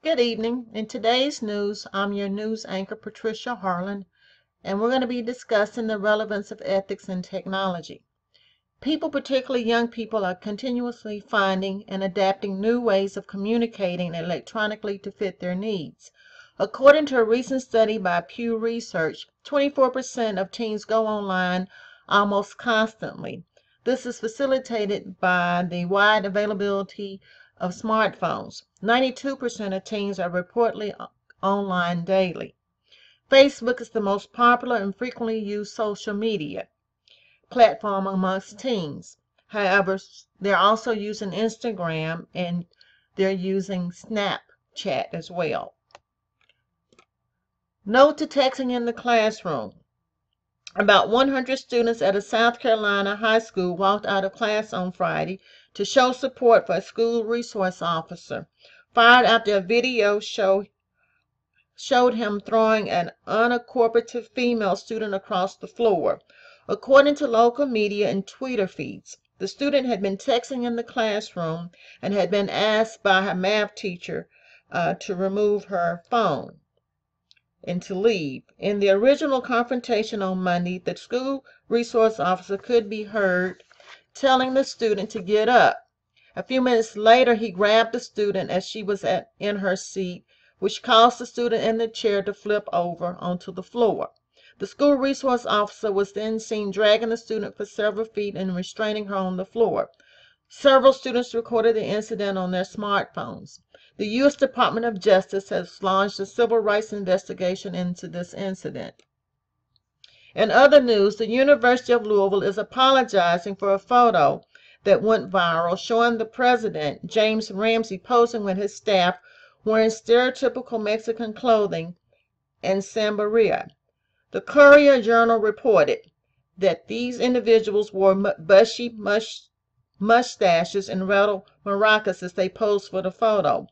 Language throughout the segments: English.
Good evening. In today's news, I'm your news anchor, Patricia Harlan, and we're going to be discussing the relevance of ethics in technology. People, particularly young people, are continuously finding and adapting new ways of communicating electronically to fit their needs. According to a recent study by Pew Research, 24% of teens go online almost constantly. This is facilitated by the wide availability of smartphones. 92% of teens are reportedly online daily. Facebook is the most popular and frequently used social media platform amongst teens. However, they're also using Instagram and they're using Snapchat as well. Note to texting in the classroom. About 100 students at a South Carolina high school walked out of class on Friday to show support for a school resource officer fired after a video showed him throwing an uncooperative female student across the floor. According to local media and Twitter feeds, the student had been texting in the classroom and had been asked by her math teacher to remove her phone and to leave. In the original confrontation on Monday, the school resource officer could be heard telling the student to get up. A few minutes later, he grabbed the student as she was in her seat, which caused the student in the chair to flip over onto the floor. The school resource officer was then seen dragging the student for several feet and restraining her on the floor. Several students recorded the incident on their smartphones. The U.S. Department of Justice has launched a civil rights investigation into this incident. In other news, the University of Louisville is apologizing for a photo that went viral showing the president, James Ramsey, posing with his staff wearing stereotypical Mexican clothing and sombrero. The Courier-Journal reported that these individuals wore bushy mustaches and rattled maracas as they posed for the photo.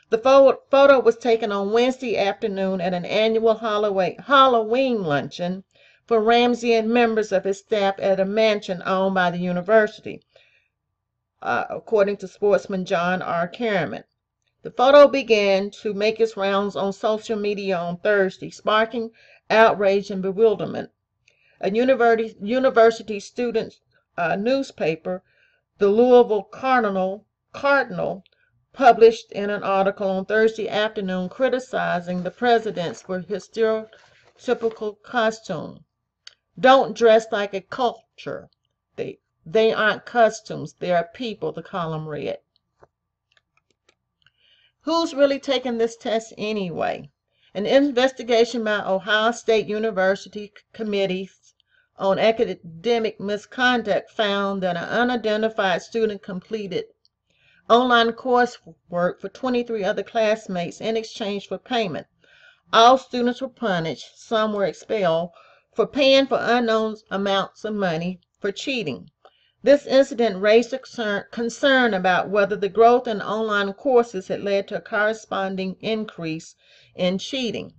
The photo was taken on Wednesday afternoon at an annual Halloween luncheon for Ramsey and members of his staff at a mansion owned by the university, according to sportsman John R. Kerriman. The photo began to make its rounds on social media on Thursday, sparking outrage and bewilderment. A university student newspaper, the Louisville Cardinal, published in an article on Thursday afternoon criticizing the presidents for his stereotypical costume. Don't dress like a culture. They aren't costumes, they are people, the column read. Who's really taking this test anyway? An investigation by Ohio State University Committees on Academic Misconduct found that an unidentified student completed online coursework for 23 other classmates in exchange for payment. All students were punished, some were expelled, for paying for unknown amounts of money for cheating. This incident raised a concern about whether the growth in online courses had led to a corresponding increase in cheating.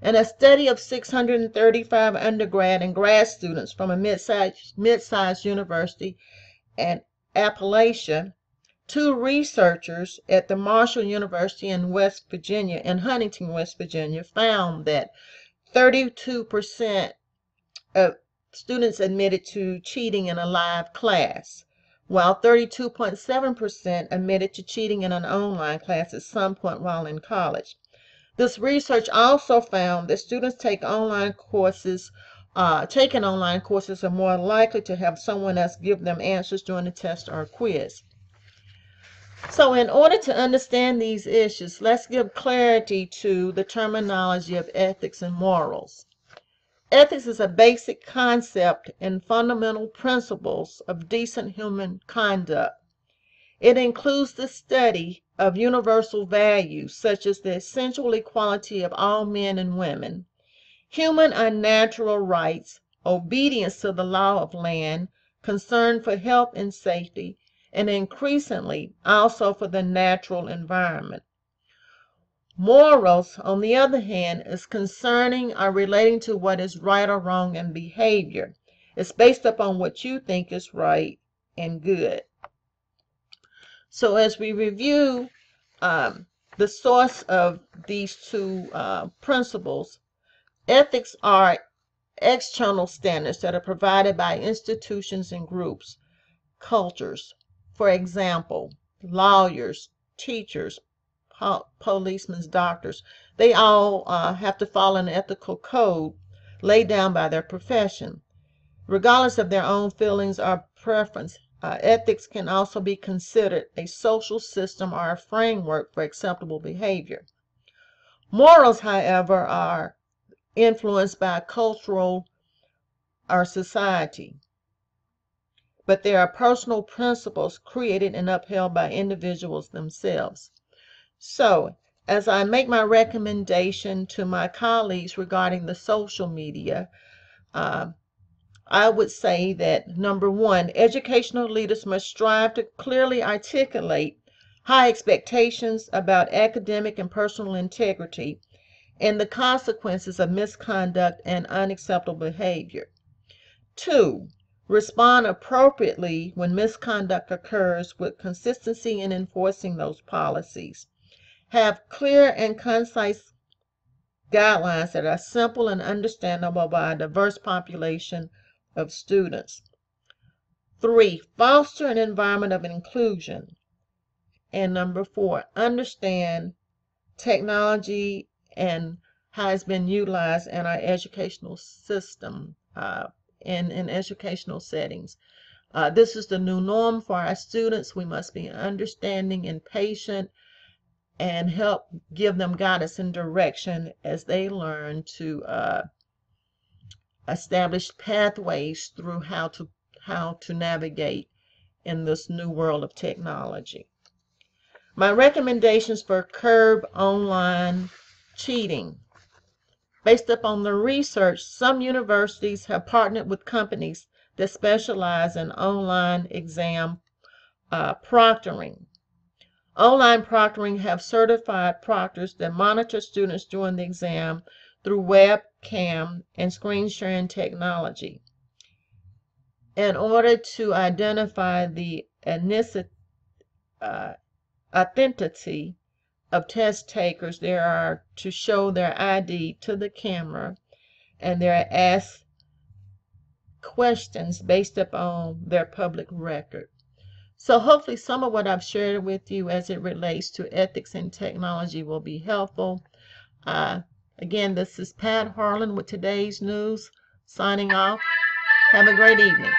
In a study of 635 undergrad and grad students from a mid-sized university in Appalachia, two researchers at the Marshall University in Huntington, West Virginia, found that 32% of students admitted to cheating in a live class, while 32.7% admitted to cheating in an online class at some point while in college. This research also found that students taking online courses are more likely to have someone else give them answers during a test or a quiz. So in order to understand these issues, let's give clarity to the terminology of ethics and morals. Ethics is a basic concept and fundamental principles of decent human conduct. It includes the study of universal values such as the essential equality of all men and women, human and natural rights, obedience to the law of land, concern for health and safety, and increasingly also for the natural environment. Morals, on the other hand, is concerning or relating to what is right or wrong in behavior. It's based upon what you think is right and good. So as we review the source of these two principles. Ethics are external standards that are provided by institutions and groups, cultures. For example, lawyers, teachers, policemen, doctors, they all have to follow an ethical code laid down by their profession, regardless of their own feelings or preference. Ethics can also be considered a social system or a framework for acceptable behavior. Morals, however, are influenced by cultural or society, but they are personal principles created and upheld by individuals themselves. So, as I make my recommendation to my colleagues regarding the social media, I would say that number one, educational leaders must strive to clearly articulate high expectations about academic and personal integrity and the consequences of misconduct and unacceptable behavior. Two, respond appropriately when misconduct occurs with consistency in enforcing those policies. Have clear and concise guidelines that are simple and understandable by a diverse population of students. Three, foster an environment of inclusion. And number four, understand technology and how it's been utilized in our educational system, in educational settings. This is the new norm for our students. We must be understanding and patient and help give them guidance and direction as they learn to establish pathways through how to navigate in this new world of technology. My recommendations for curb online cheating. Based upon the research, some universities have partnered with companies that specialize in online exam proctoring. Online proctoring have certified proctors that monitor students during the exam through webcam and screen sharing technology. In order to identify the authenticity of test takers, they are to show their ID to the camera, and they're asked questions based upon their public record. So hopefully some of what I've shared with you as it relates to ethics and technology will be helpful. Again, this is Pat Harlan with today's news, signing off. Have a great evening.